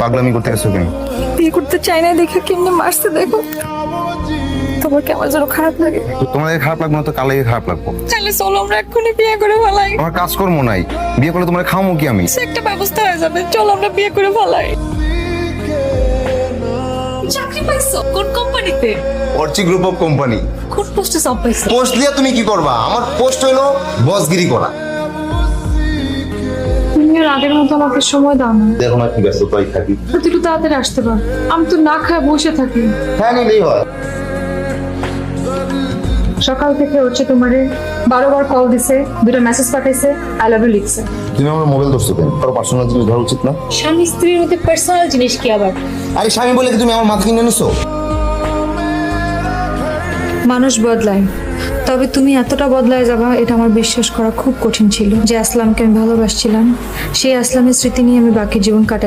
পাগলামি করতে গেছো কেন? বিয়ে করতে চাই না দেখে কেমনে মারছে দেখো। তোমার কি আমার জন্য খারাপ লাগে? তোমার খারাপ লাগবে না তো কালে খারাপ লাগবো। তাহলে চলো আমরা এক্ষুনি বিয়ে করে ফেলাই। আমার কাজকর্ম নাই, বিয়ে করলে তোমার খাওয়াবো কি আমি? সে একটা ব্যবস্থা হয়ে যাবে, চলো আমরা বিয়ে করে ফেলাই। চাকরি পাইছো কোন কোম্পানিতে? Archi group of company. কোন পোস্টে জব পাইছো? পোস্ট দিয়ে তুমি কি করবা? আমার পোস্ট হলো বসগিরি করা। তুমি আর আগের মতো আমাকে সময় দাও না। দেখো না কি ব্যস্ততাই থাকি। তুই একটু তাড়াতাড়ি আসতে পার, আমি তো না খায় বসে থাকি। হ্যাঁ নিলেই হয়। সকাল থেকে হচ্ছে তোমারে 12 বার কল দিছে, 2টা মেসেজ পাঠাইছে, আই লাভ ইউ লিখছে। তুমি আমার মোবাইল ধরছো কেন? কারো পার্সোনাল জিনিস ধরা উচিত না। স্বামী স্ত্রীর মধ্যে পার্সোনাল জিনিস কি আবার? আরে স্বামী বলে কি তুমি আমার মাথা কিনে নিছো? মানুষ বদলায়, তবে তুমি এতটা বদলায় যাবা এটা আমার বিশ্বাস করা খুব কঠিন ছিল। যে আসলামকে আমি ভালোবাসছিলাম, সেই আসলামের স্মৃতি নিয়ে আমি বাকি জীবন কাটাই।